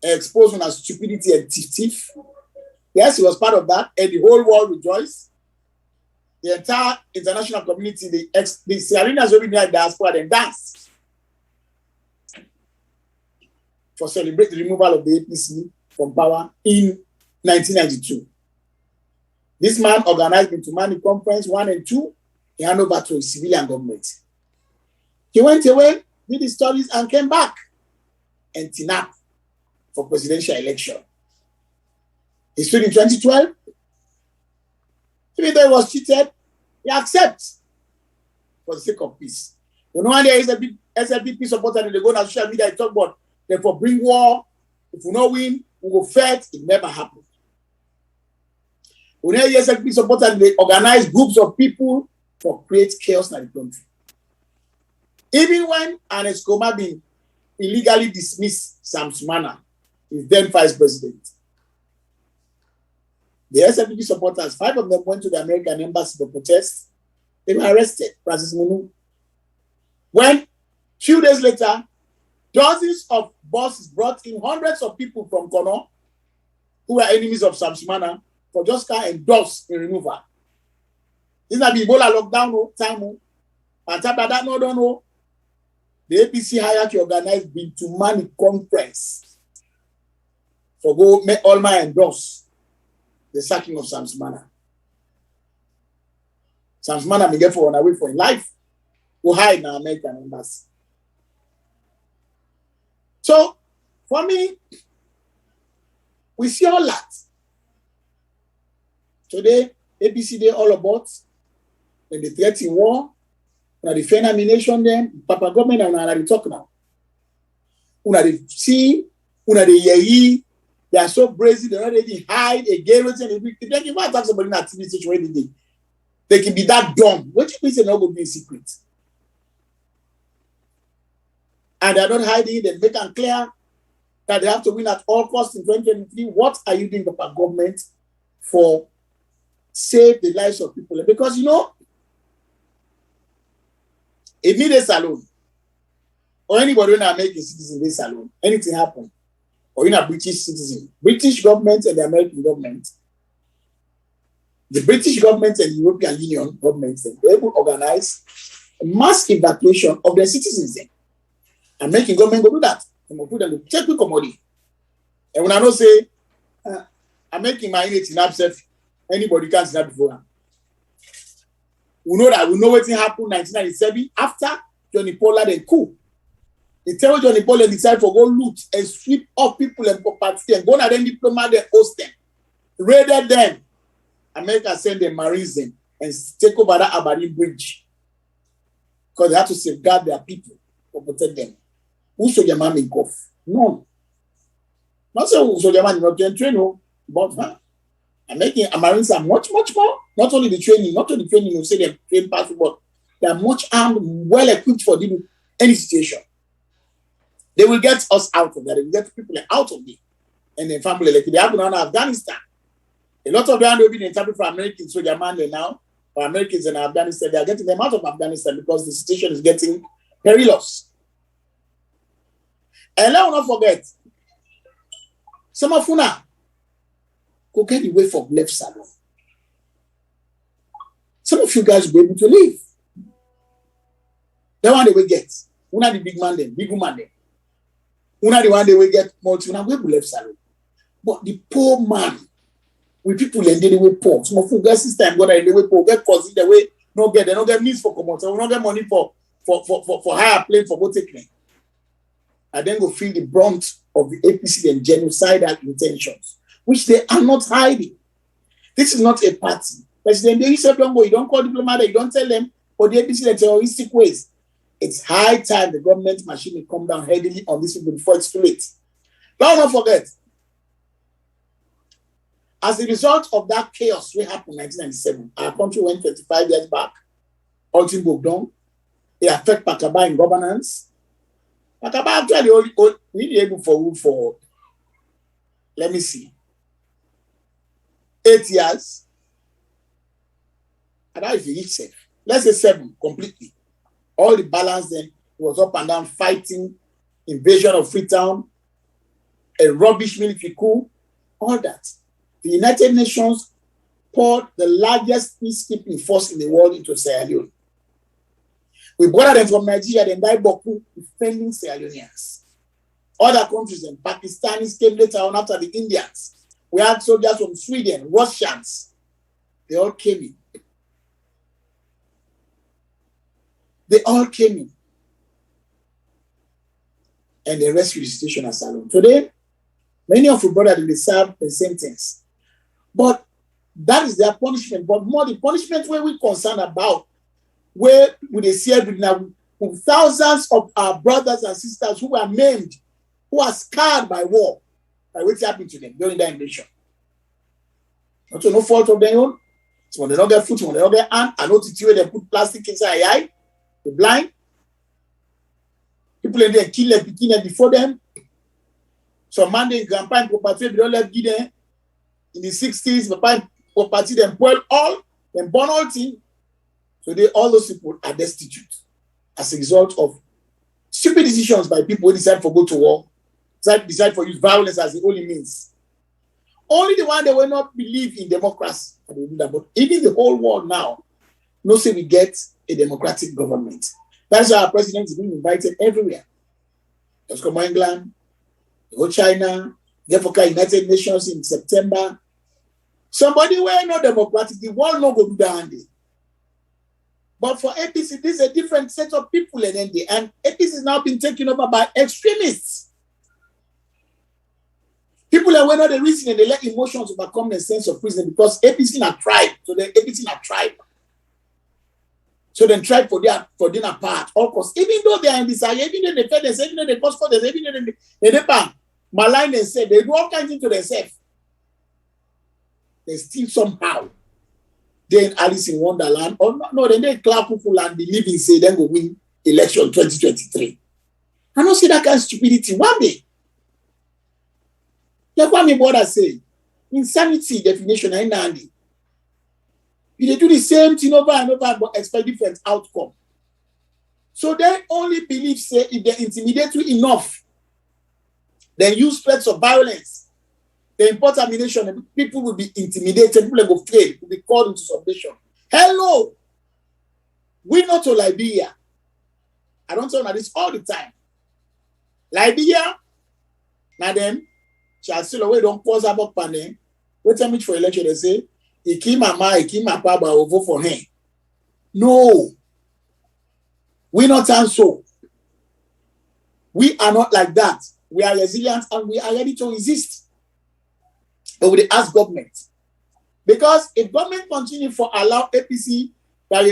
exposed on as stupidity and thief. Yes, he was part of that, and the whole world rejoiced. The entire international community, the Syrians over in the diaspora, then danced for celebrate the removal of the APC from power in 1992. This man organized the Tumani Conference 1 and 2. He handed over to a civilian government. He went away, did his studies, and came back and TINAP for presidential election. He stood in 2012. Even though he was cheated, he accepts for the sake of peace. You know, when there is a big SLPP supporter and they go on social media and talk about therefore bring war. If we don't win, we will fight. It never happened. When there is SLPP supporter and they organize groups of people for create chaos in the country. Even when Ernest Komabi illegally dismissed Sam Sumana, his then vice president, the SLPP supporters, 5 of them went to the American embassy for protest. They were arrested, Francis Munu. When, few days later, dozens of buses brought in hundreds of people from Kono who were enemies of Sam Sumana for just car endorse in removal. This is not the Ebola lockdown time. On top of that, no, don't know. The APC hierarchy organized Bintumani Conference for go make all my endorse the sacking of Sam Sumana. Sam Sumana may get for on away for his life, who hide in the American embassy. So, for me, we see all that. Today, APC they all about when they threaten war, when they defend nomination them, Papa government and they talk now. When they see, when they hear, they are so brazen, they're not even hide again. If they can attack somebody in an activity situation, they can be that dumb. What do you mean they're not going to be a secret? And they're not hiding, they make it clear that they have to win at all costs in 2023. What are you doing, Papa government, for save the lives of people? Because, you know, it needs a salon. Or anybody when I make a citizen, they salon. Anything happen. Or in a British citizen. British government and the American government. The British government and the European Union governments, they will organize a mass evacuation of their citizens. American government will do that. They will put them to check with commodity. And when I don't say, I'm making my unit in absent, anybody can snap before. We know that. We know what happened in 1997 after Johnny Pollard and coup. They tell Johnny Pollard decided to go loot and sweep off people and property and go and then diplomat and host them. Raided them. America sent the Marines in and take over that Aberdeen Bridge. Because they have to safeguard their people to protect them. Who soldier man make off? No. Not say who soldier man not train, but Marines are much more. Not only the training, you say they train powerful, but they are much armed, well equipped for dealing with any situation. They will get us out of that. They will get people out of it. And then family, like they happen in Afghanistan. A lot of them will be interpreted for Americans, soldier man now, or Americans in Afghanistan. They are getting them out of Afghanistan because the situation is getting perilous. And let us not forget, some of you now go get away from left salon. Some of you guys will be able to leave. That one they will get. Una the big man then, big woman then. Una the one they will get multi. Una will left salon. But the poor man, with people and they will poor. Some of you guys this time go that they will poor, get cousin the way they don't get means for commodity. We don't get money for higher plane for both taking. And then go feel the brunt of the APC and genocidal intentions, which they are not hiding. This is not a party. President, they yourself don't go, you don't call diplomat, you don't tell them, or the APC in terroristic ways. It's high time the government machine will come down heavily on this before it's too late. Don't not forget, as a result of that chaos that happened in 1997, our country went 35 years back, all things broke down. It affected Pakaba in governance. Pakaba actually only able for, let me see, 8 years. And that is the safe. Let's say 7 completely. All the balance then was up and down fighting, invasion of Freetown, a rubbish military coup, all that. The United Nations poured the largest peacekeeping force in the world into Sierra Leone. We brought them from Nigeria, then died Boku, defending Sierra Leoneans. Other countries, and Pakistanis came later on after the Indians. We had soldiers from Sweden, Russians. They all came in. They all came in. And they rescued the situation as alone. Today, many of you brothers, they serve the same things. But that is their punishment. But more the punishment where we're concerned about, where we see now thousands of our brothers and sisters who were maimed, who are scarred by war, by what happened to them during that invasion. Not to no fault of their own. It's when they don't get food, when they don't get hand, I know to they put plastic inside their eye, they're blind. People in there kill them, begin them before them. Some man they grandpa and property, they don't let give them. In the 60s, papa property, them boil all, them burn all things. So all those people are destitute as a result of stupid decisions by people who decide for go to war, decide for use violence as the only means. Only the one that will not believe in democracy. But even the whole world now, no say we get a democratic government. That's why our president is being invited everywhere. Let's come to England, go China, therefore United Nations in September. Somebody where not democratic, the world not go do that. But for APC, this is a different set of people and APC is now being taken over by extremists. People are not the reason and they let emotions overcome the sense of prison because APC is a tribe. So the APC is a tribe. So then tribe for dinner part. Of course, even though they are in this area, even though they fed themselves, even though they cost for themselves, even though they bang, malign themselves, they do all kinds into themselves. They still somehow. They in Alice in Wonderland, or no, then they clap people and believe in say then go win election 2023. I don't see that kind of stupidity. One day, like what my brother say, insanity definition ain't handy. They do the same thing over and over, but expect different outcome. So they only believe, say, if they're intimidatory enough, then use threats of violence, they import ammunition, people will be intimidated, people will fail, will be called into submission. Hello! We not to Liberia. I don't tell you this all the time. Liberia, now then, shall still away, don't pause about panel. Wait a minute for election, they say, he came mama, he came my papa, I will vote for him. No. We not so. We are not like that. We are resilient and we are ready to resist. But we ask government. Because if government continue for allow APC,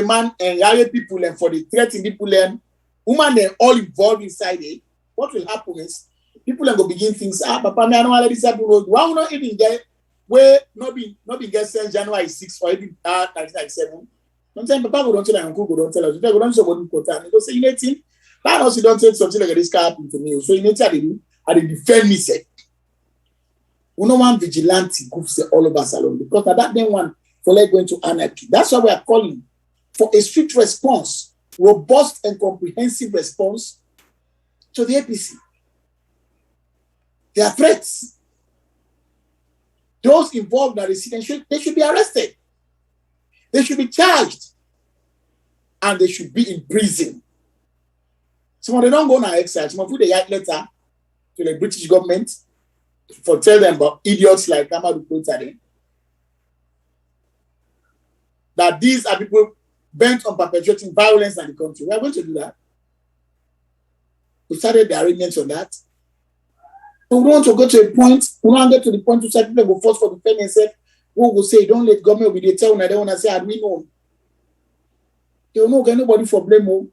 man and rally people and for the threatening people and women and all involved inside it, what will happen is people will begin things. Papa, me I don't want to let this happen. Why will not even get where not be get sent January 6th or even 1997. Sometimes Papa go don't tell uncle go don't tell us. Go don't somebody important. They go say you know thing. That also don't say something like this can happen to me. So you know I defend me say. We no one vigilante groups all over Salon because that then one for like going to anarchy. That's why we are calling for a strict response, robust and comprehensive response to the APC. There are threats. Those involved in the residential, they should be arrested. They should be charged. And they should be in prison. Some of them don't go on exile. Some of them they write letter to the British government for tell them about idiots like Amadou Kountade. That these are people bent on perpetuating violence in the country. We are going to do that. We started the arrangements on that. We want to go to a point, we want to get to the point to say people go force for defend themselves. We will say, don't let government be the tell when they want to say, how do we know? They don't know anybody for blame.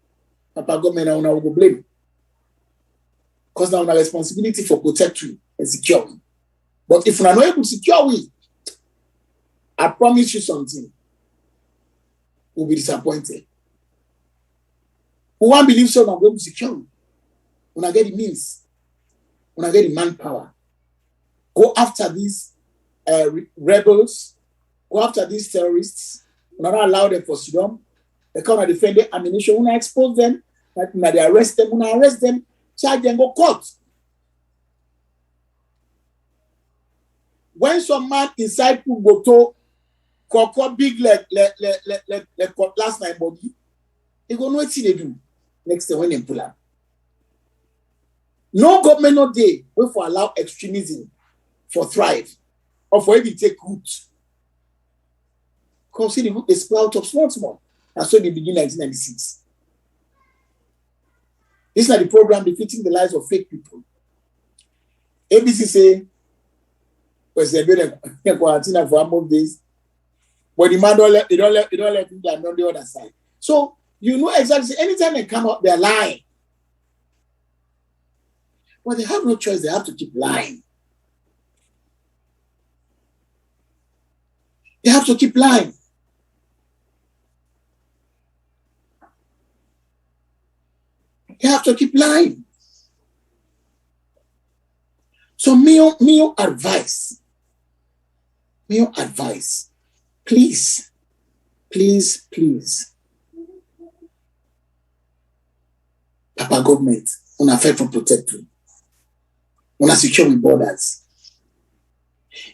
Papa government now will go blame. Because now we have responsibility for protect you and secure you. But if we are not able to secure you, I promise you something. We'll be disappointed. We won't believe so now we're able to secure you. When I get the means. When I get the manpower, go after these rebels, go after these terrorists, when I allow them for freedom, they come and defend their ammunition, when I expose them, when I arrest them, charge them, go court. when some man inside Kuboto, Koko big like last night body, he go know what they do next time when they pull up. No government no day will for allow extremism for thrive or for even take root. Consider the sprout of small. And so they begin 1996. This is not the program defeating the lives of fake people. ABC say, was they been quarantine for more days, but the man don't let people on the other side. So you know exactly. Anytime they come out, they're lying. But they have no choice. They have to keep lying. They have to keep lying. They have to keep lying. So me advice, please, Papa government, una fight for protect you. Una secure with borders.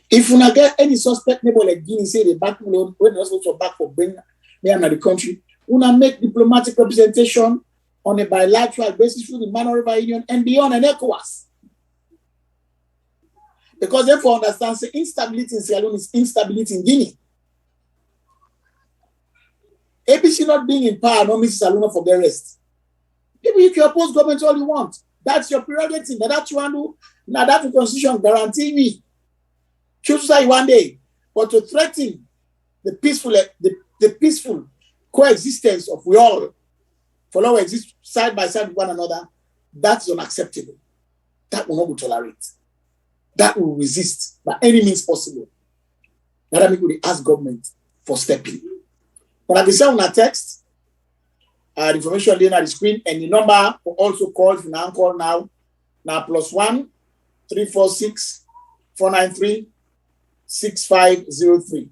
If una get any suspect neighbor like Guinea say they back when they're supposed to back for bring me out of the country, una make diplomatic representation on a bilateral basis through the Mano River Union and beyond and ECOWAS. Because therefore understand say instability in Sierra Leone is instability in Guinea. ABC not being in power, no Mrs. Aluna for the rest. People, you can oppose government all you want. That's your prerogative. Now that you want to, now that the constitution guarantee me. Choose say one day, but to threaten the peaceful coexistence of we all, for now exist side by side with one another, that's unacceptable. That will not be tolerated. That will resist by any means possible. That I will ask government for stepping. But I can say on a text, the information there on the screen, and the number also called, if you now call now +1 346 493 6503.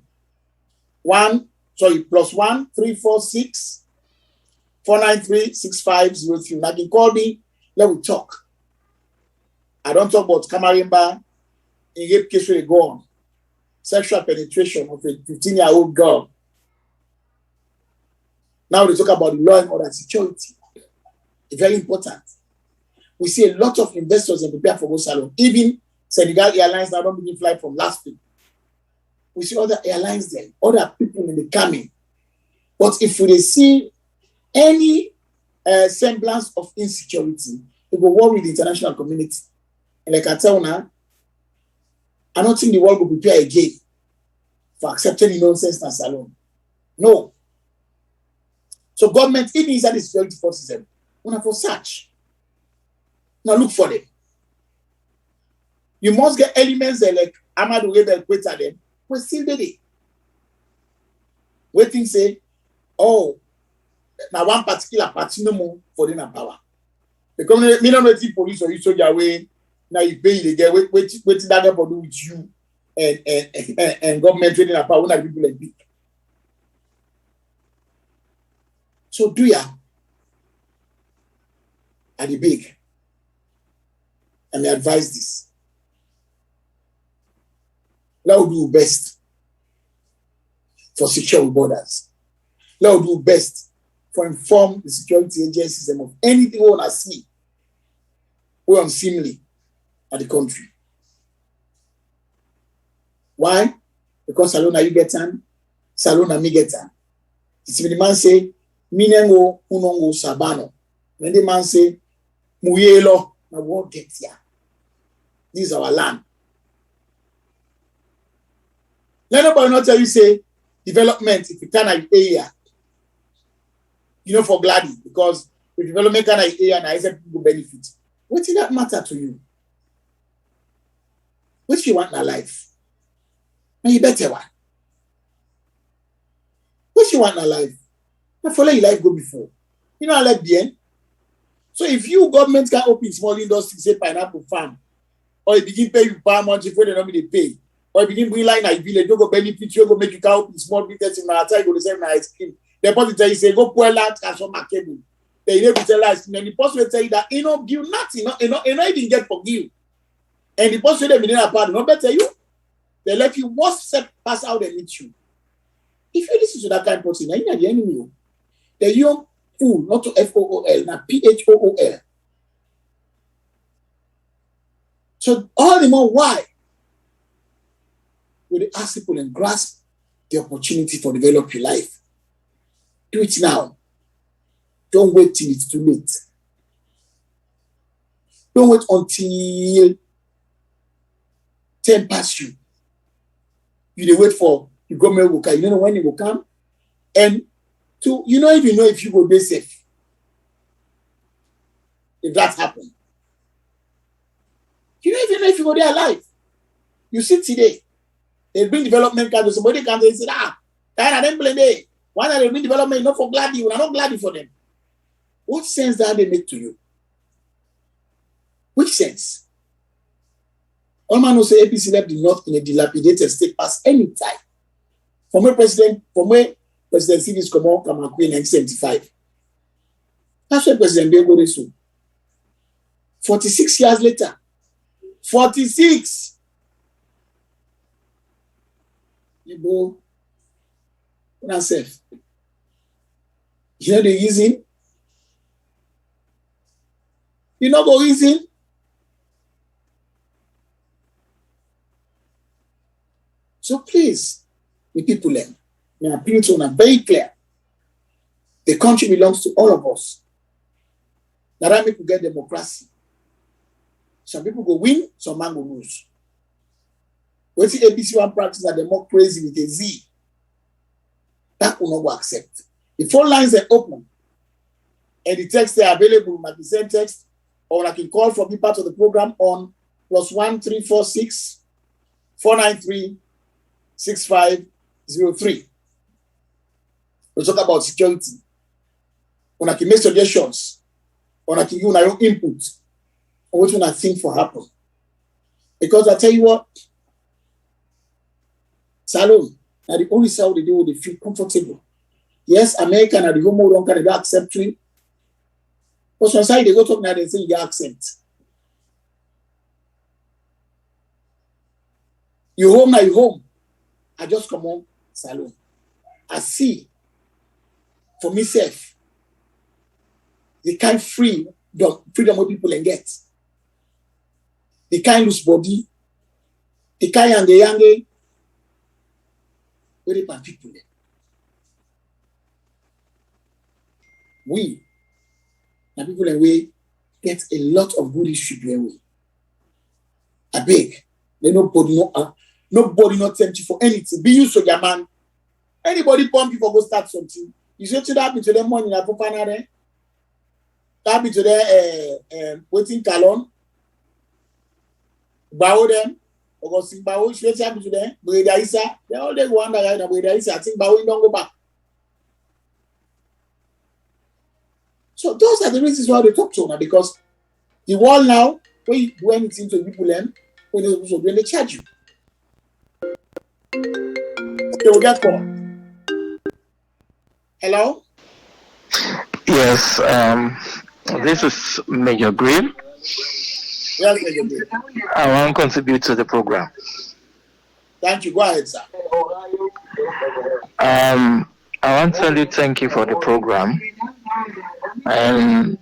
+1 346 493 6503. Now you can call me, let me talk. I don't talk about Kamarimba in rape case where they go on. Sexual penetration of a 15-year-old girl. Now they talk about law and order security. It's very important. We see a lot of investors in prepare for go salon. Even Senegal Airlines now don't begin flight from last week. We see other airlines there, other people in the coming. But if we see any semblance of insecurity, it will worry the international community. And like I tell now, I don't think the world will prepare again for accepting nonsense and salon. No. So government, even inside the security forces, we have for search. Now look for them. You must get elements like Amadou Rebel Quetta them. We still did it. Waiting say, oh, now one particular party no more for them power. Because me not waiting police or you soldier way. Now you pay the guy wait that for do with you and government trading a power when people like big. So do ya at the big, and I advise this. Let us do best for secure borders. Let us do best for inform the security agencies of anything we want to see. We unseemly at the country. Why? Because Salona you get time, Salona me get time. It's when the man say, Minengo unongo sabano. When the man say, Muyelo, na won't get here. This is our land. Let nobody not tell you say development if you can area. You know for Gladys, because if development can area and I said people benefit. What did that matter to you? What you want in life? And you better one. What you want in life? Now follow your life go before. You know I like the end. So if you government can open small industry, say pineapple farm, or you begin pay you per month before they don't be pay, or you begin bring line at village, you go benefit, you go make you can open small business in Manhattan, you go the same ice cream. The person tell you say go pour land transformer cable. They never tell ice cream. And the person will tell you that you know give nothing, you know even get forgive. And the person they be in a part, not better you. They let you one step pass out and meet you. If you listen to that kind of person, now you're the enemy. The young fool, not to FOOL, not PHOOL. So all the more why would they ask people and grasp the opportunity for develop your life? Do it now. Don't wait till it's too late. Don't wait until 10 past you. You wait for the government will come. You don't know when it will come. And to you don't even know if you will be safe. If that happens. You don't even know if you will be alive. You see today, they bring development card. Somebody comes and says, I don't blame them. Why not they bring development? Not for glad you. We're not glad for them. What sense that they make to you? Which sense? All man will say APC left the North in a dilapidated state past any time. From where President Civis come out in 1975. That's why President Bego is so. 46 years later. 46. You go. Not safe. You know the reason? You know the reason? So please, the people learn. My appeal to them are very clear. The country belongs to all of us. That people get democracy. Some people go win, some man go lose. What's the APC one practice that democracy with a Z? That will not accept. The phone lines are open. And the texts are available. I can send text or I can call for be part of the program on +1 346 493 6503. We'll talk about security. When I can make suggestions, when I can give my own input on what I think for happen. Because I tell you what, Salon, now the only side they do will they feel comfortable. Yes, American and the homo don't kind of accept it. But sometimes they go talk now, they say you accent. You home now, you home. I just come on, Salon. I see for myself the kind freedom what people can get. The kind loose body, the kind yange, where they people there. We, the people in way, get a lot of good history behind we. I beg, nobody not tempt you for anything. Be you so your man. Anybody pump you for go start something. You say to that be to them money na popana there. That be to them waiting calon. Bow them. Or go sing bow. She say be to them. Breda Isa. They all they go under right now. Breda Isa. I think bow don't go back. So those are the reasons why they talk to now, because the world now, when you do anything to people them, when they charge you. Okay, we'll get call. Hello? Yes, this is Major Green. Yes, Major Green. I want to contribute to the program. Thank you. Go ahead, sir. I want to tell you thank you for the program. And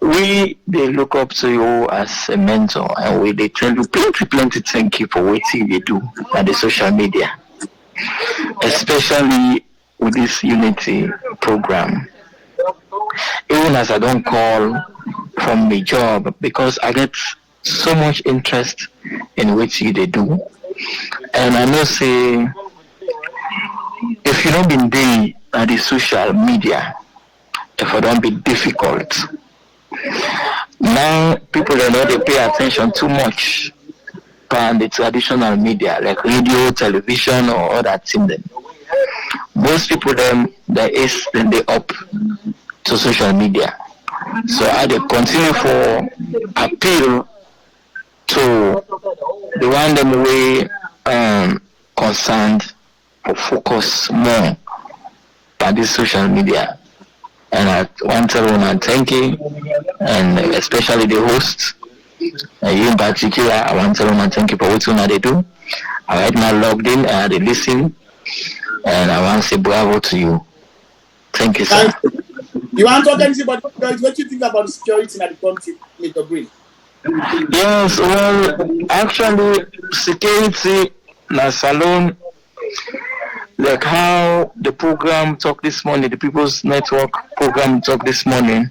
they look up to you as a mentor, and they tell you plenty thank you for what they do at the social media, especially with this unity program. Even as I don't call from my job, because I get so much interest in what they do. And I know say if you don't been there at the social media, if it don't be difficult. Now people they know they pay attention too much on the traditional media like radio, television or other things. Most people then they up to social media. So I they continue for appeal to the one them way concerned or focus more on this social media. And I want everyone to thank you, and especially the hosts You in particular, I want to tell them thank you for what they do. I right now logged in and they listen, and I want to say bravo to you. Thank you, sir. Thank you. You want to talk anything about what you think about the security in the country, Mr. Green? Yes, well, actually, security, na salon, like how the program talked this morning, the People's Network program talked this morning.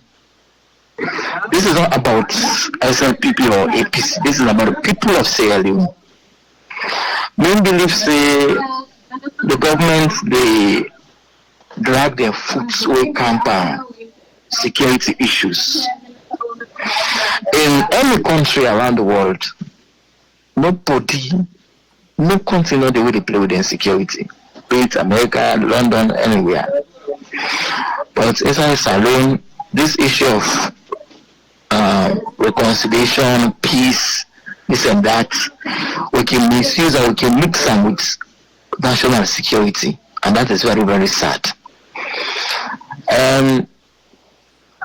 This is not about SLPP or APC. This is about the people of Sierra Leone. Many believe say the government they drag their foot away camper security issues. In any country around the world, nobody, no country know the way they play with insecurity. Be it America, London, anywhere. But inside Salon, this issue of reconciliation, peace, this and that, we can misuse and we can mix them with national security, and that is very, very sad.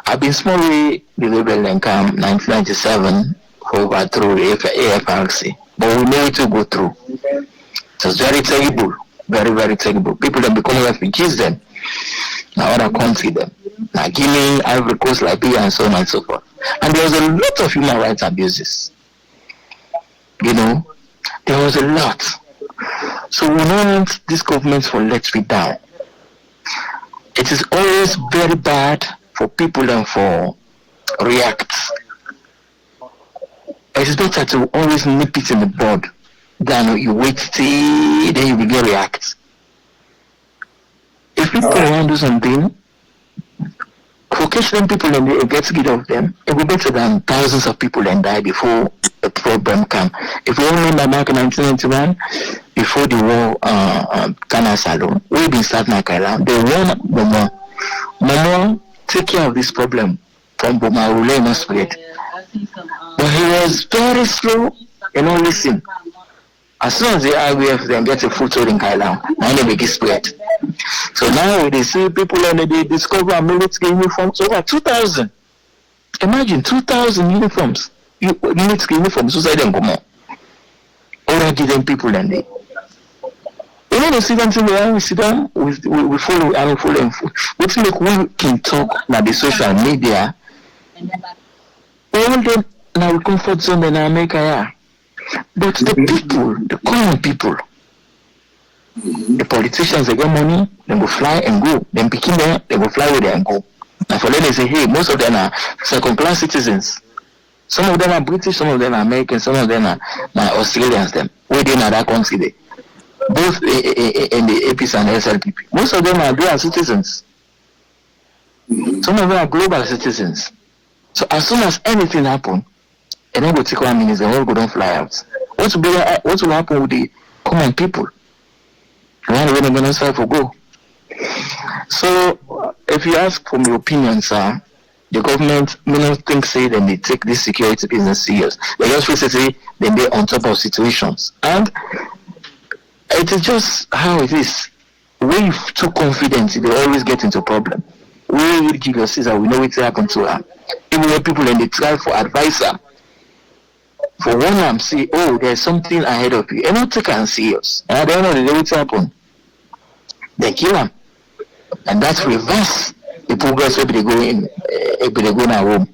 I've been small way the rebel in 1997 overthrew the AFRC, but we know it to go through. So it's very terrible, very, very terrible. People that become refugees then, now other country then, now Guinea, Ivory Coast, Liberia, and so on and so forth. And there was a lot of human rights abuses. You know, there was a lot. So we don't want this government for let me down. It is always very bad for people and for react. It is better to always nip it in the bud than you wait till then you begin react. If people want to do something, for catching people and they get rid of them, it will be better than thousands of people and die before the problem come. If we only remember back in 1991, before the war, Ghana Salon, we been starting Nakaila, they won Momo take care of this problem from Bomarule not spread. But he was very slow and not listen. As soon as the IWF then get a foothold in Kailan, now they begin spread. So now they see people and they discover military uniforms over 2,000. Imagine 2,000 uniforms. Military uniforms, so say them come on. Already them people and they. You know, they sit down we sit down, we follow and we follow. What make we can talk na the social media? All them now we comfort zone in America, yeah. But the people, the common people, the politicians, they get money, they go fly and go. Then picking there, they go fly with them and go. And for them, they say, hey, most of them are second-class citizens. Some of them are British, some of them are American, some of them are Australians. Them where they in that country, they both in the APC and SLPP. Most of them are dual citizens. Some of them are global citizens. So as soon as anything happens, and then go take 1 minute, the whole go don't fly out. What will happen with the common people? Why are they going to start for go? So, if you ask for my opinion, sir, the government, I don't think say that they take this security business serious. They just basically then they're on top of situations, and it is just how it is. When you're too confident, they always get into problem. We will give your sister, we know what happened to her. Even when people and they try for advisor. For one, I'm say, oh, there's something ahead of you, and not take and serious. And I don't know the day what happen. They kill them, and that's reverse the progress if they go in, if they go in our home.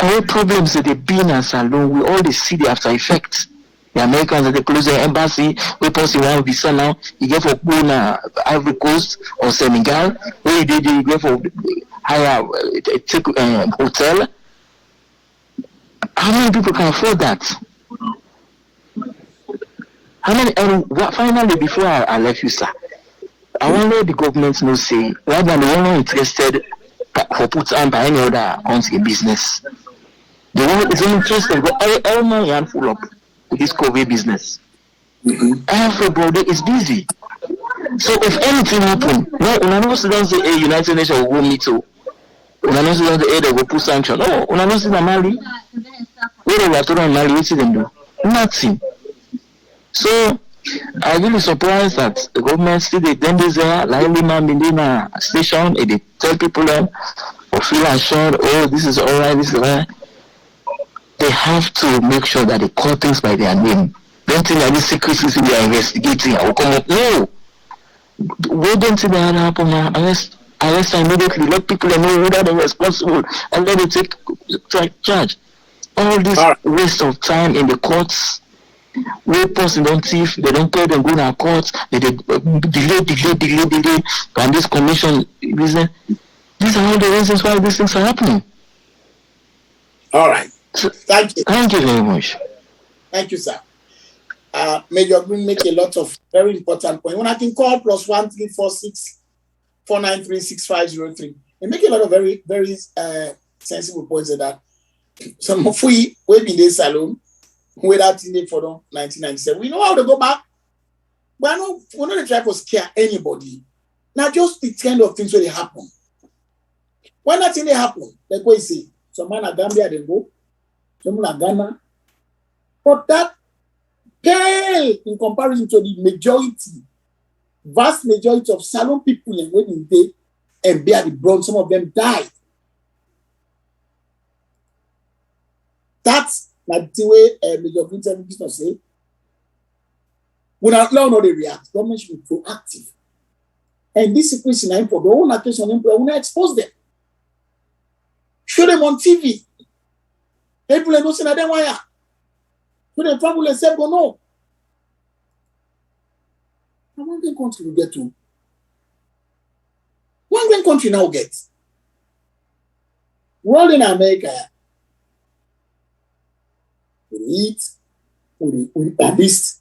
All problems that they've been as alone, we all see the after effects. The Americans that they close their embassy, we post one visa now. You get for go na Ivory Coast or Senegal, where you go for hire take hotel. How many people can afford that? How many? Finally, before I left you, sir, I want to let the government know say rather than the one interested for put on by any other country business. The one is only interested, but all my hand full up with this COVID business. Everybody is busy. So if anything happen, no, when I know don't say, hey, United Nations will go meet you. When I know don't say, hey, they will put sanctions. No, when I know say Mali, where they were talking Mali, what them do? Nothing. So I'm really surprised that the government still they then there, like Lima Medina station, and they tell people them or feel assured, oh, this is alright, this is alright. they have to make sure that they call things by their name. Don't think that this secret system they are investigating will come up. No. Why don't think that happen? Arrest immediately. Let people know whether they're responsible and let them take charge. All this waste of time in the courts, where person don't thief, they don't pay them go to courts, they delay, and this commission reason. These are all the reasons why these things are happening. All right. So, thank you. Thank you very much. Thank you, sir. Major Green make a lot of very important points. When I can call +1346 493 6503, they make a lot of very, very sensible points at that. Some of we been in this salon, we that in for 1997. We know how to go back. We're not trying to scare anybody. Now, just the kind of things where they happen. When that thing they happen, like what you say, some man at Gambia they go, some man at Ghana. But that pale in comparison to the majority, vast majority of Salon people in Wedding Day and bear the brunt, some of them died. That's like the way Major Clinton used to say. When I know they react, government should be proactive. And this is for the whole occasion, we want to expose them. Show them on TV. People are not saying that why. So the trouble is say, go no. And one great country will get to. One great country now gets. World in America, we eat, we at least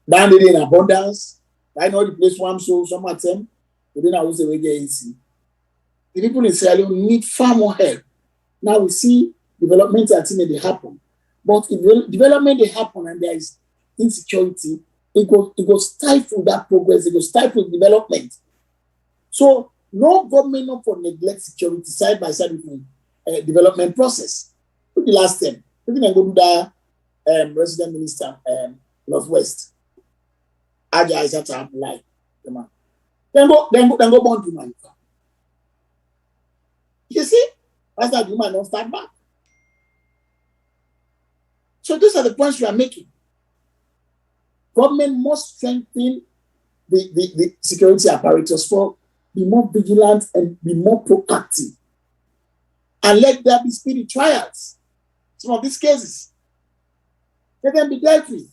down there in abundance. I know the place one so some of them, we didn't always get easy. The people in Sierra Leone need far more help. Now we see development that they happen. But if development they happen and there is insecurity, it goes stifle that progress, it goes stifle development. So no government not for neglect security side by side with the development process. Look the last time, we didn't go to the resident minister Northwest. Aja is at a lie. Then go born to man. You see, that's that human don't start back. So these are the points we are making. Government must strengthen the security apparatus for be more vigilant and be more proactive. And let there be speedy trials. Some of these cases, let them be dealt with.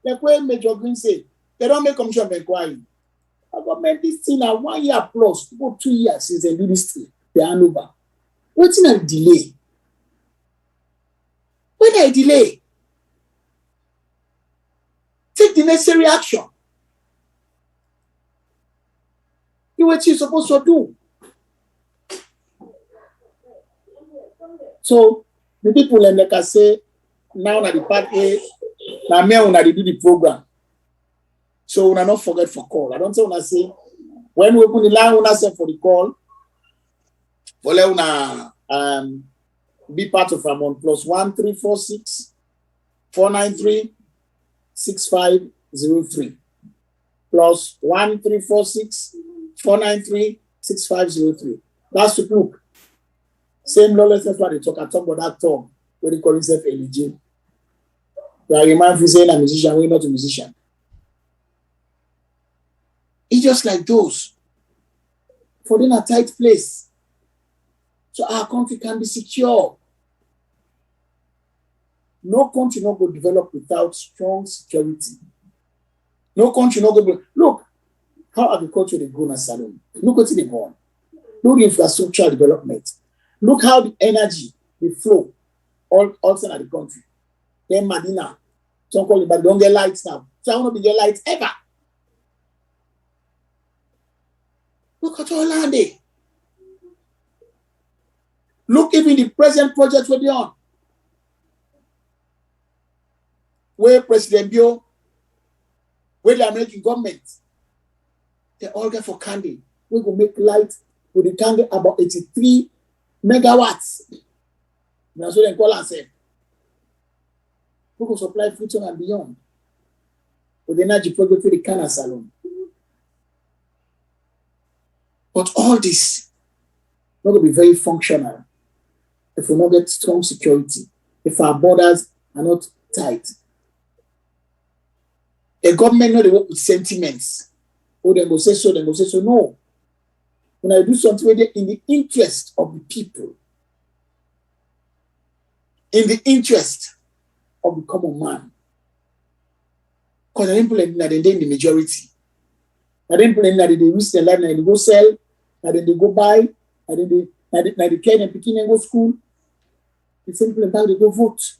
Like when Major Green said, they don't make commission of inquiry. Government this thing now 1 year plus, go 2 years since they do this thing, they are over. What's in a delay? When I delay, take the necessary action. Do what you're supposed to do. So the people and like I say, now that the pathway, now me when I do the program. So we not forget for call. I don't say when I say when we open the line, when I say for the call, for let be part of Ramon +1346 493 6503 +1346 493 6503. That's to look. Same lawlessness what they talk. I talk about that talk where they call himself LG. You are a man who saying a musician, we're not a musician. It's just like those. For them a tight place. So our country can be secure. No country not go develop without strong security. No country not go. Look how agriculture they go in Salon. Look what they go on. Look the infrastructure development. Look how the energy they flow all outside the country. Then Medina, some call it, but don't get lights now. So I want to be get lights ever. Look at Orlando. Look even the present project we're on. Where President Bio, where the American government, they all get for candy. We're going to make light with the candy about 83 megawatts. That's what they call ourselves. We can supply future and beyond. With the energy project for the Canada Salon. But all this not going to be very functional if we don't get strong security. if our borders are not tight. A government not work with sentiments. Oh, they go say so, they go say so. No. When I do something in the interest of the people, in the interest of the common man. Because I didn't put in the majority. I didn't put in that they risk their life, and they go sell, and then they go buy, and then they care and picking and go school. The same people back they go vote.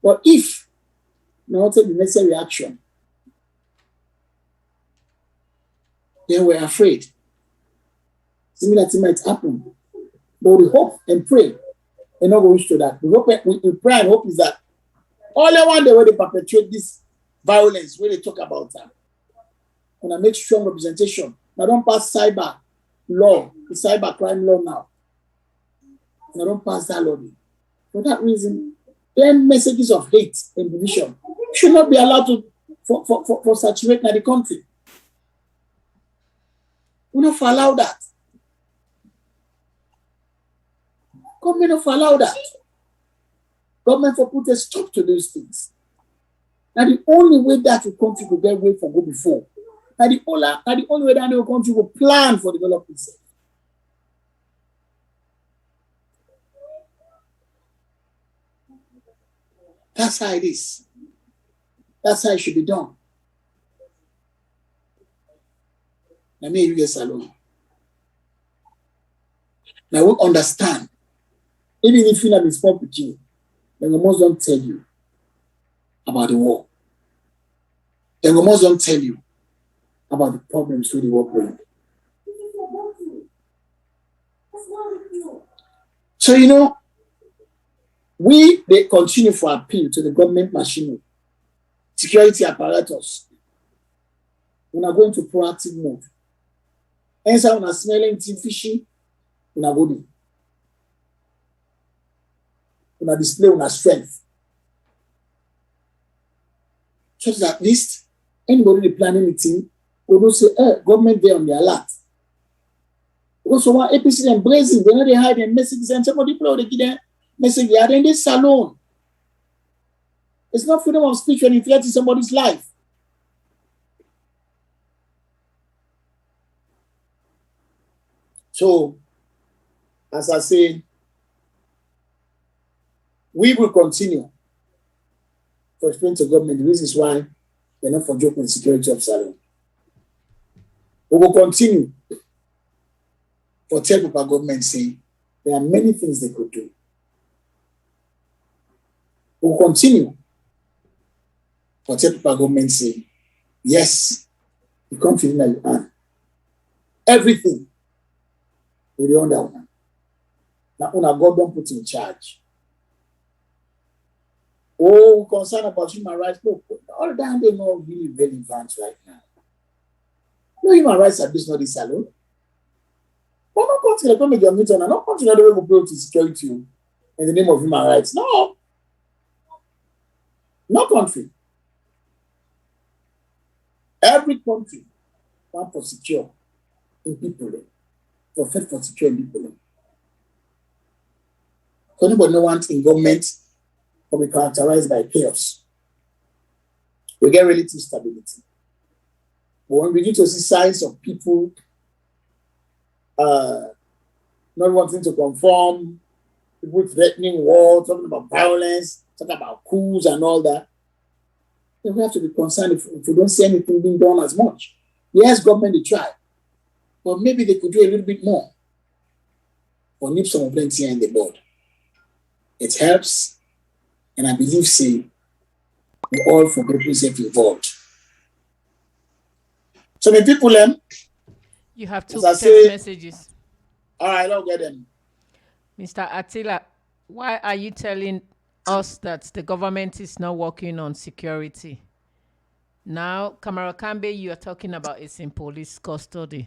But if not take the necessary action, then we're afraid. Similar thing might happen. But we hope and pray and not go to that. We pray and hope is that all the one day where they perpetuate this violence, where they talk about that, and I make strong representation. I don't pass cyber law, the cyber crime law now. And I don't pass that law. For that reason, then messages of hate and division should not be allowed to for saturate the country. We not allow that. Government not allow that. Government for put a stop to those things. And the only way that the country will get away from go before. And the only way that the country will plan for development itself. That's how it is. That's how it should be done. Let me get alone. Now we understand. Even if you have been spoken with you, then the most don't tell you about the war. Then the most don't tell you about the problems with the war bring. So they continue for appeal to the government machinery, security apparatus. We are going to proactive mode. Hence, when we are smelling fishy, we are going. We are displaying our strength. So that at least anybody planning anything will not say, government there on the alert. Because someone APC and blazing, they know they hide their messages and somebody people they give them message. They are in this salon. It's not freedom of speech when you threaten somebody's life. So, as I say, we will continue to explain to government the reasons why they're not for joking the security of salon. We will continue for tell people government saying there are many things they could do. We will continue for tell people government saying yes, the country that you are. Everything will be under one. Now, God don't put in charge. Oh, concern about human rights. Look, all that they not really relevant right now. No human rights abuse not this alone. But no country like make your meeting and no country not the way go to security you in the name of human rights. No. No country. Every country want to secure in people. For fight for secure in people. So nobody no want in government will be characterized by chaos. We get relative stability. But when we begin to see signs of people not wanting to conform, people threatening war, talking about violence, talking about coups and all that, then we have to be concerned if we don't see anything being done as much. Yes, government they try, but maybe they could do a little bit more or nip some of them here in the board. It helps. And I believe, we all for represent involved. So many people, you have two text messages. All right, I'll get them. Mr. Attilla, why are you telling us that the government is not working on security? Now, Kamara Kambe, you are talking about it's in police custody.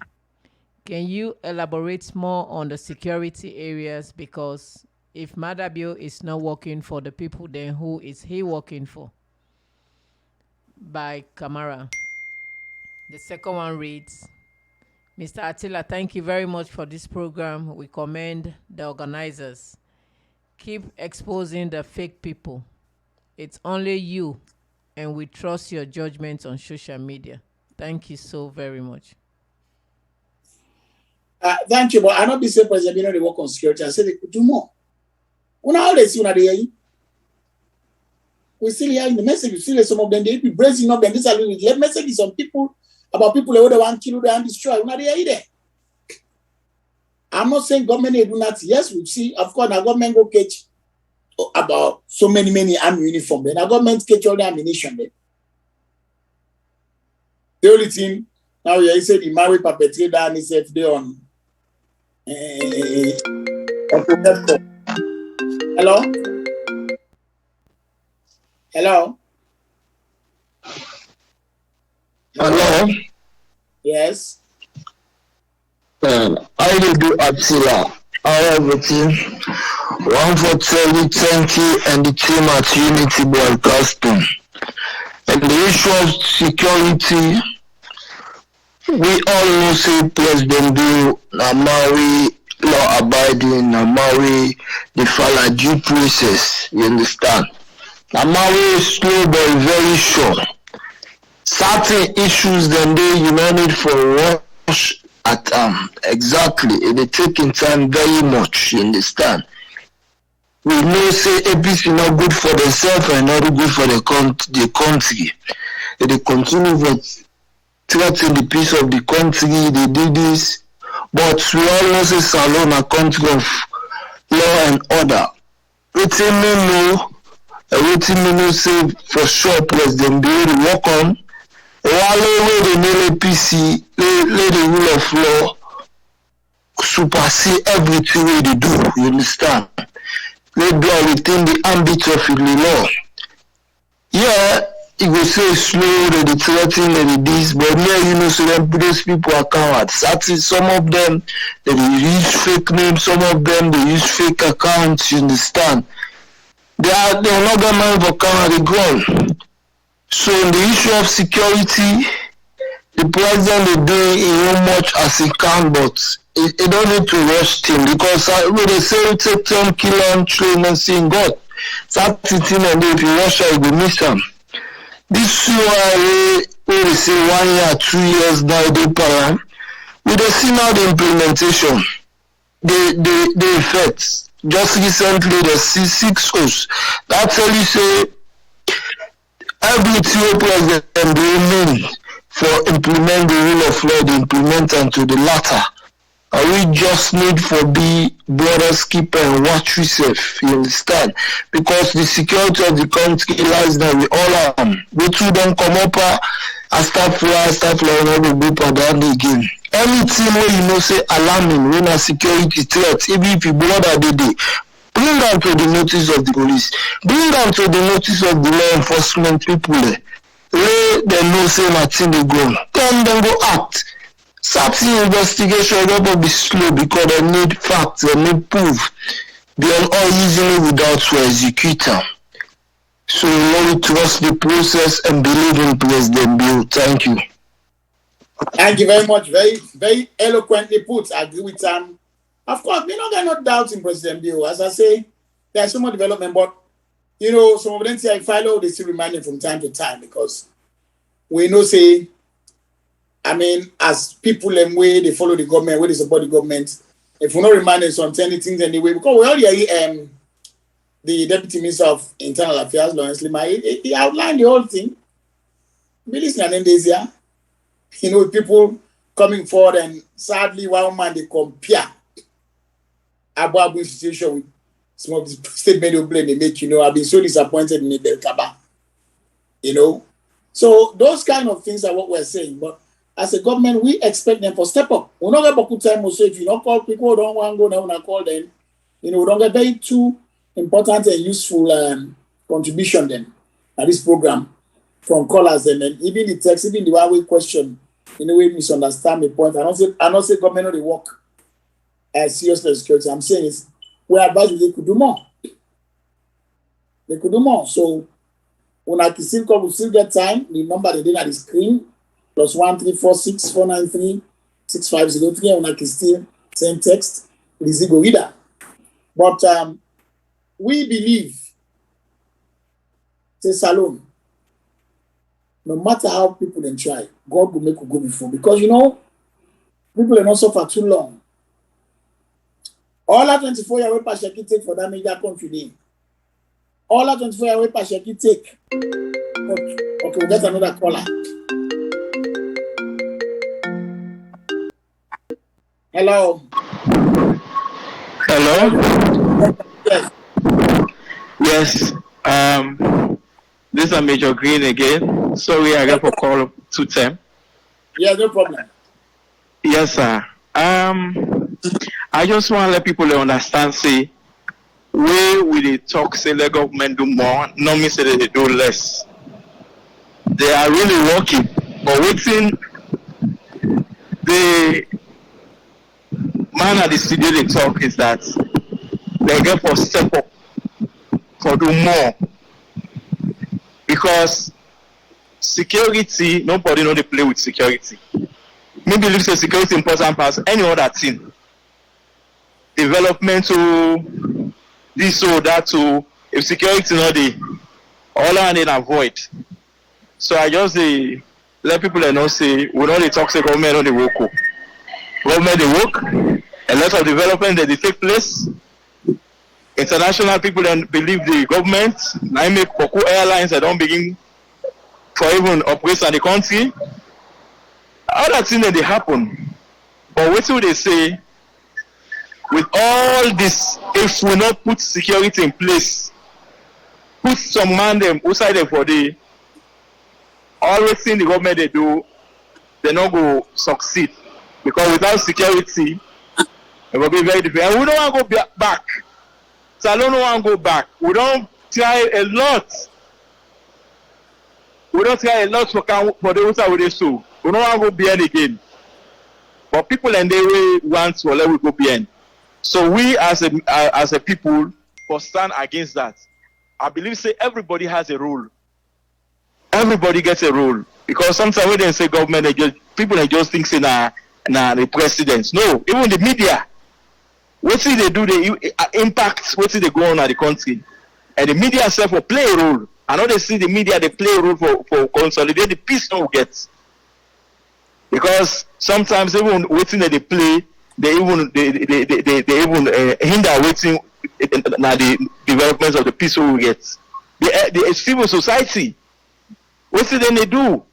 Can you elaborate more on the security areas? Because if Madabio is not working for the people, then who is he working for? By Kamara. The second one reads, Mr. Attilla, thank you very much for this program. We commend the organizers. keep exposing the fake people. It's only you, and we trust your judgment on social media. Thank you so very much. Thank you, but I not be saying President they work on security. I said they could do more. How they see when they hear you? We still hearing the message. We still some of them they be bracing up and this are let messages on people about people who they want to kill and destroy. When they hear there. I'm not saying government they do not. Yes, we see. Of course, the government go catch about so many army uniform. Then the government catch all the ammunition there. The only thing now he said the married perpetrator and he said they on. Hello? Hello? Hello? Yes? How you do, Attilla? How everything? One for Telly, thank you, and the team at Unity Broadcasting. And the issue of security, we all know say President Bill Namari law abiding, Namari the follow due process, you understand? Namari is slow but very sure. Certain issues then you no need for rush at exactly. It taking time very much, you understand? We know say APC not good for themselves and not good for the country. They continue with threaten the peace of the country, they do this, but we all know say Salon a country of law and order. Wetin me know say for sure President Bill to work on while they know APC, let the rule of law supersede everything they do, you understand? Let do within the ambit of the law. Yeah, it will say slow, they threaten, they this, but yeah, you know, so then those people are cowards. Some of them, they use fake names, some of them, they use fake accounts, you understand? They are not going to have a car on the ground. So in the issue of security, the president is doing as much as he can, but it don't need to rush him because when they say take time, kill and train and sing God. That thing and if you rush her, you will miss him. This where we say 1 year, 2 years now they plan. We don't see now the implementation, the effects. Just recently the C6Os that tell you say everything president doing for implement the rule of law, they implement and to the latter. We just need for be brothers keep and watch yourself, you understand? Because the security of the country lies there with all we two don't come up and start flying over the group down again. Anything where you know say alarming when a security threat, even if you brother they bring them to the notice of the police, bring them to the notice of the law enforcement people there. Let them know say nothing they go. Then go act. Certain investigation will be slow because they need facts, they need proof. They are all easily without to execute them. So we only trust the process and believe in President Bill. Thank you. Thank you very much. Very, very eloquently put. I agree with Of course, we don't get no doubt in President Bill. As I say, there's so much development, but you know, some of them say I follow, they still remind me from time to time because we know say, I mean, as people and way they follow the government, way they support the government, if we're not reminded on certain things anyway, because we already the Deputy Minister of Internal Affairs, Lawrence Lima, he outlined the whole thing. We listen and days here. You know, people coming forward and sadly one man they compare Abu situation with some of the statement of blame they make, you know, I've been so disappointed in the Kaba. You know. So those kind of things are what we're saying. But as a government, we expect them to step up. We don't get beaucoup time also if you don't call people who don't want to go now and call them. You know, we don't get very too important and useful contribution then at this program from callers and then even the text, even the one way question, in a way misunderstand the point. I don't say government no they work as serious security. I'm saying is we advise they could do more. They could do more. So when I can still come, we still get time. The number they did at the screen +1 346 493 6503. When I can still send text, please go reader. But we believe say Salome, no matter how people then try, God will make you go before. Because people are not suffer too long. All that 24 year way Pashaki take for that major country. All that 24 year way Pashaki take. Okay, we'll get another caller. Hello. Hello. Yes. Yes. This is Major Green again. Sorry, I got for call 2 times. Yeah, no problem. Yes, sir. I just want to let people understand, say, where will they talk, say, the government do more, not mean say they do less. They are really working, but waiting the man at the studio they talk is that they get for step up, for do more. Because security, nobody know they play with security. Maybe looks at security important past any other thing. Development to this or that to if security not the all I need avoid. So I just let people know say we know the toxic government on the work. Government they work, a lot of development that they take place. International people then believe the government. Now make Coco Airlines that don't begin for even operate in the country. All that thing that they happen. But what do they say? With all this, if we not put security in place, put some man them outside them for the always thing the government they do, they not go succeed. Because without security, it will be very difficult. And we don't want to go back. So I don't want to go back. We don't try a lot. We don't try a lot for the outside with the show. We don't want to go behind again. But people and they want to let we go behind. So we as a people for stand against that. I believe say everybody has a role. Everybody gets a role. Because sometimes when they say government, people just think say the presidents. No, even the media. What see they do, they impact what see they go on at the country. And the media itself will play a role. I know they see the media, they play a role for consolidate the peace no get. Because sometimes even waiting that they play, they even hinder waiting the developments of the peace we get. The civil society, what see then they do?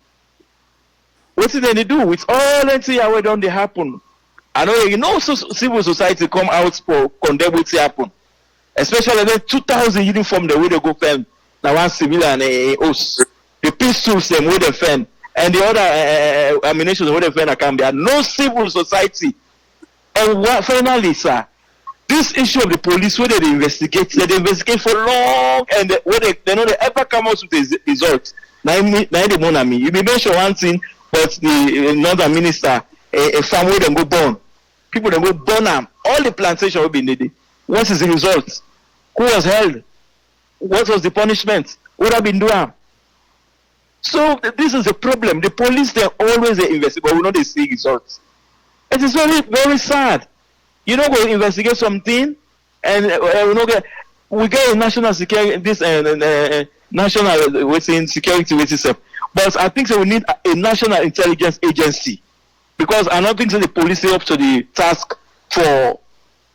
What see then they do with all that thing where don't they happen? I know civil society come out for condemn what happen. Especially the 2000 uniform the way they go fend. Now one civilian host. The pistols them where they fend. And the other ammunition where they fend can be. No civil society. And what finally, sir, this issue of the police where they investigate for long and where they know they ever come out with the results. Now the money. You be mention one thing, but the another minister, a farm where they go burn. People that go burn them. All the plantation will be needed. What is the result? Who was held? What was the punishment? What have been doing? So this is a problem. The police they always investigate, but we know they see results. It is very, very sad. You know, we investigate something, and we get a national security, national waiting security waiting stuff. But I think that we need a national intelligence agency. Because I don't think that the police are up to the task for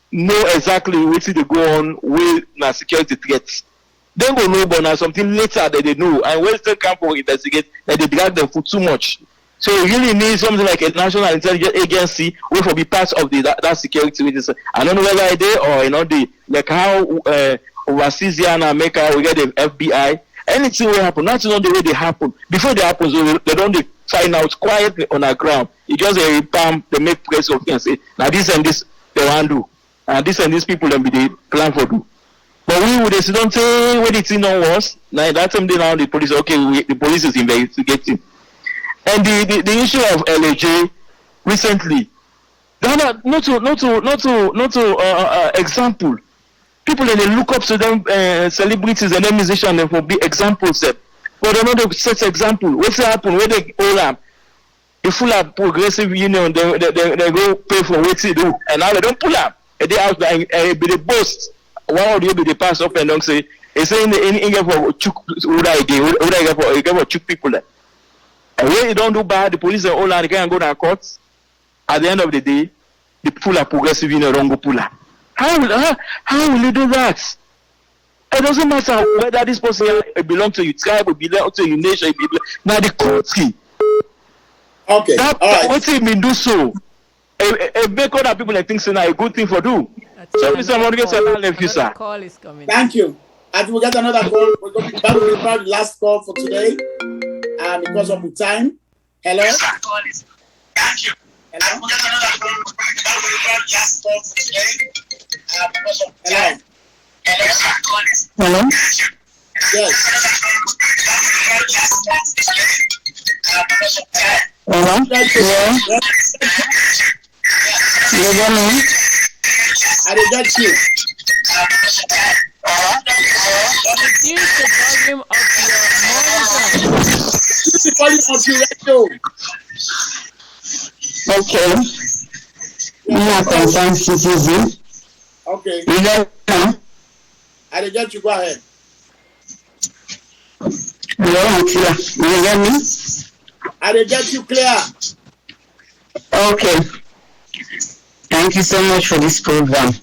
know exactly what they go on with security threats. They go know but now something later that they know. And when they come for investigate, that they drag them for too much. So we really need something like a national intelligence agency which will be part of that security. I don't know whether I did or like how overseas here in America we get the FBI. Anything will happen, not the way they happen. Before they happen, so they don't find out quietly on the ground. It just a palm, they make press of and say, now this and this they want to do. And this and these people then be the plan for do. But we would say, don't say what the thing was. Now that time they now the police, the police is investigating. And the issue of LAJ recently, not to example. People they look up to them celebrities and then musicians and for big examples set. But they don't set example. What's happen when they hold them? The full of progressive union they go pay for what they do. And now they don't pull up. And they out and they boast one of the be the pass up and down say, it's saying in for chuk would I get for chuk people there. And when you don't do bad, the police are all and can go to court. At the end of the day, the people are progressive in a wrong puller. How will you do that? It doesn't matter whether this person belongs to your tribe or belong to your nation. Now the country. Okay. That, all right. what it mean do so? A make other people like think it's a good thing for do. So Mr. Morgan, I left you, sir. Call is coming. Thank you. And we'll get another call. We're going to that will be probably the last call for today. Because of the time. Hello. Thank you. Hello. We'll get another call. That will be probably the last call for today. Because of the time. Hello? Yes. Hello? Yeah. You hear me? I did get you. Reduce the volume of your monitor. Reduce the volume of your radio. Okay. You are concerned citizen. Okay. You hear me? I did get you. Go ahead. Hello, Attilla. You hear me? I did get you clear. Okay. Thank you so much for this program.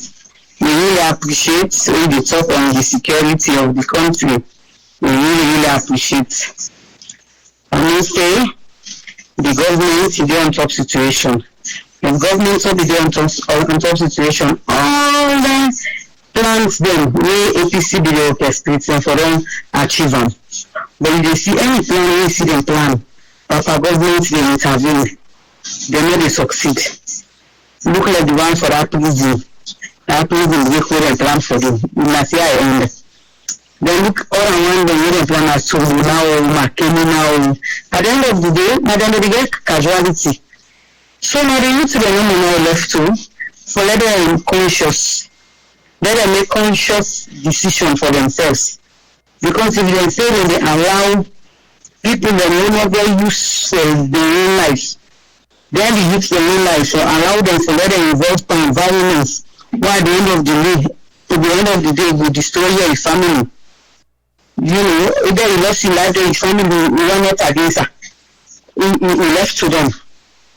We really appreciate when you talk on the security of the country. We really appreciate. I will say the government is on top situation. The government will be on top situation. All the plans them where APC be the orchestrating for them achieve them. But if they see any plan, we see them plan. But our government they intervene. They know they succeed. Look like the one for that prison. That prison they call a plan for them. You must see how end. They look all around them where they plan as to now, McKinney now. At the end of the day, they get casualty. So now they need to be now left to for let them conscious. Let them make conscious decision for themselves. Because if they say that they allow people that no longer use their own lives, then they use their own lives, so allow them to let them involve in environments. Why at the end of the day, will destroy your family. You know, either you lost your life or your family, you are not against her. You left to them.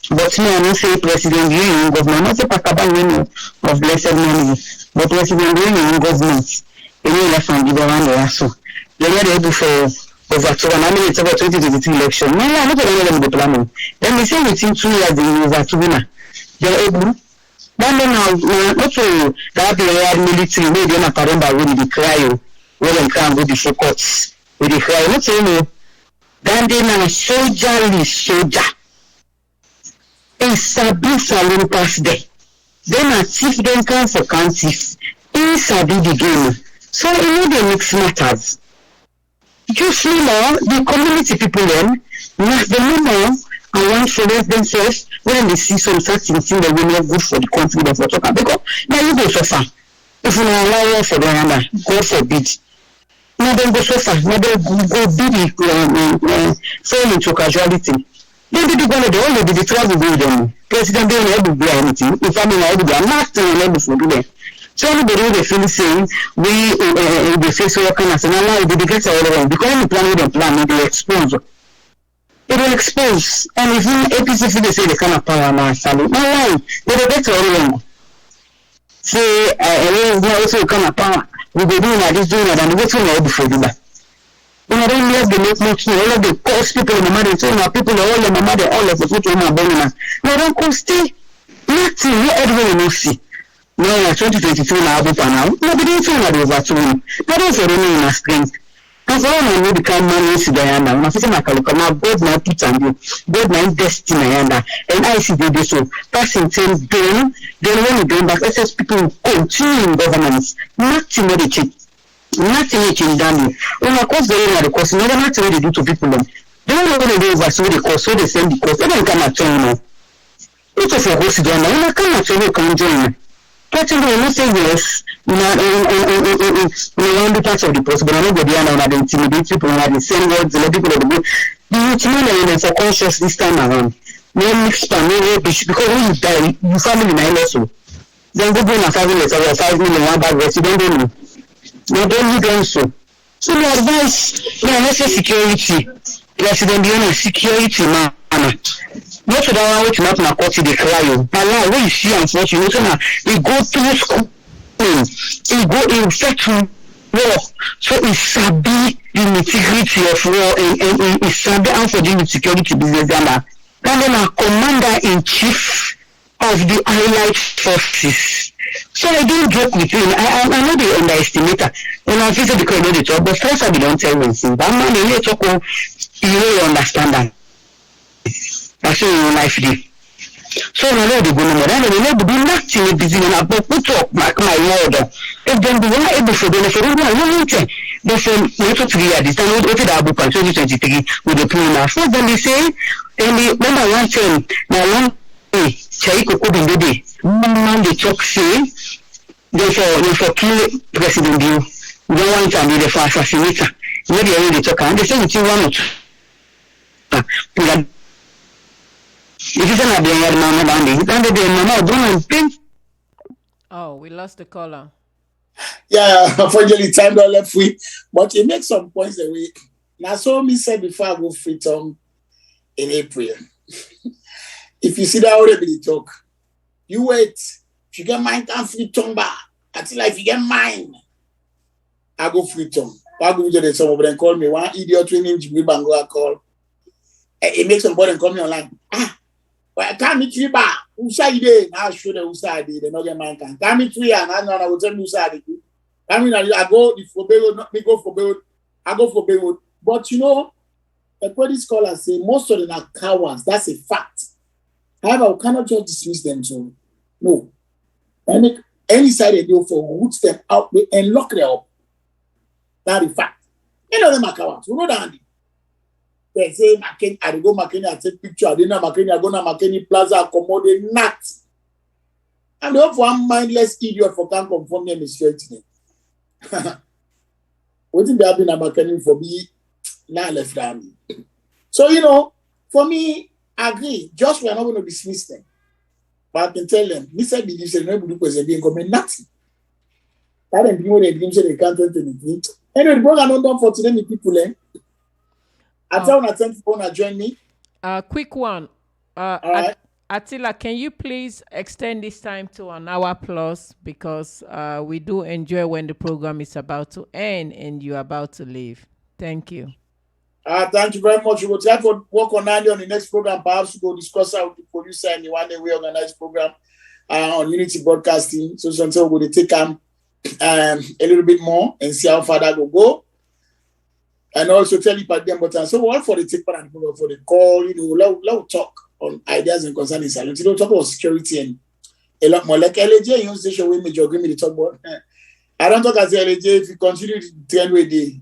But me, I don't say President Green government, not a Pakaban of blessed money, but President Green government, any left from the government also. They are able for over 2023 election. No, I'm not going to the planning. Then we say within 2 years, they will over they are able. Then now, not to that the military, we don't have to when they cry, when they can't go before courts, when they cry, not saying no. Then they now soldier. It's a big salon pass there. Then a chief then come for counties. It's a big game. So you know they mix matters. Just now, the community people then, they know and want to raise themselves when they see some certain thing that will not good for the country that we're talking about. Because now you go so far. If you allow for the hammer, God forbid. Now then go so far. Now then go be fall into casualty. Then they do one of the only the travel with them. President don't able to do anything. If I mean I able to do nothing able to do that. So everybody they feel saying we the face work and national they get all around because the plan with them plan they expose. It will expose and if APC they say they cannot power now salute. No why they will get all around. Say also cannot power. We be doing this doing that and we get to before do that. You know, don't let the make much all of the cost people in the mother saying people all in the mother all of the people in my bonus. No, don't cost nothing, no everyone will see. No, 2023 now open now. No, they don't know over to him. That is a really in a strength. Because all man will become money to Diana. When I say my calico now, God now put on you. God now destiny and I see they do so. Passing things then when you go back, let's just people continue in governance. Nothing will change. Nothing will change down. When of course they are the cost, no matter what they do to people. They don't know what they do over so the cost, so they send the cost. They don't come at all. It's of a host down now. I cannot tell you can join. But you know, say yes, in one parts of the post, but I know they are not intimidate people and the same words, the people of the book. The Uchimana is a conscious this time around. No mixed pan, no rubbish, because when you die, your family might also. Then go bring a 5 minutes or 5 million one bag resident don't know. They don't need them so. So the advice, let's say security. President Biona security man. Not to that one which not na court they cry you. But now when you see unfortunately, they go through school, they go in fact war. So it's sabi the integrity of war and it's sabi how for the security business and then a commander in chief of the allied forces. So I don't joke with him. I know they underestimate her. And I feel because I know the talk, but first I don't tell anything. That man, they talk, you really understand that. That's what your life do. So I know they go no more. I know they do nothing busy and I put up my word. If then they were able for them, for one thing. They say, we took 3 years. This time, we did our book on 2023 with the plan now. So then they say, and the number one thing, now one day, Chaiko couldn't do it. Man, they talk say, they for kill President Bill. They want to be the for assassinator. Maybe I really talk, and they say, it's one or two. If it's not the mama dandy, then the mama don't pay. Oh, we lost the caller. Yeah, unfortunately, time don't left free. But it makes some points away. Now, so me said before I go free tongue in April. If you see that already the talk, you wait. If you get mine, can't free tongue back. Until if you get mine, I go free tongue. I go to some of them call me one idiot named Jimmy Bango. I call. It makes some point call me online. Well, I can't meet you back. Who say they? Now show them who say they not get mine. Can't meet you and I will tell you who say they. I mean, I go for Beirut, not me go for Beirut. I go for Beirut. But you know, like what these scholars say, most of them are cowards. That's a fact. However, we cannot just dismiss them. So, no. Any side they do for root them out and lock them up. That's a fact. Any of them are cowards. We know that. They say, I go Makeni, I take picture. I didn't know Makeni, I go to Makeni Plaza, accommodate not. And they have one mindless idiot for can't confirm them is threatening. What did they have been a Makeni for me? Now left down. So, you know, for me, I agree. Just we are not going to dismiss them. But I can tell them, Mr. Believe said, nobody was being comment nothing. I don't know they say they can't tell anything. Anyway, the program not done for today, the people. I tell you, to join me. Quick one. Right. Attilla, can you please extend this time to an hour plus because we do enjoy when the program is about to end and you're about to leave. Thank you. Thank you very much. We will try to work on that on the next program. Perhaps we'll discuss how the producer and the one day we organize program on Unity Broadcasting. So until we'll take them a little bit more and see how far that will go. And also tell you about them, but so all for the take part and for the call, you know, let's talk on ideas and concerning silence. You know, talk about security and a lot more. Like LAJ, you station with Major Agree me to talk about. I don't talk as LAJ if you continue to trend with the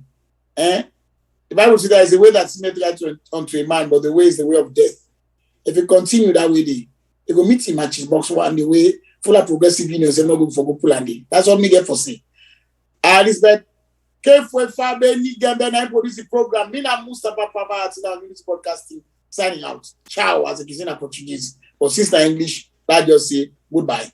the Bible says there is a way that's made right unto a man, but the way is the way of death. If you continue that way, they go meet him at his box one the way full of progressive unions and not good for go pull and day. That's what me get for say. Elizabeth. K4 Fabe Nigambe and produce the program. Mina Mustafa Papa Attilla Unity Podcasting signing out. Ciao as a Kizina Portuguese. Or sister English, that just say goodbye.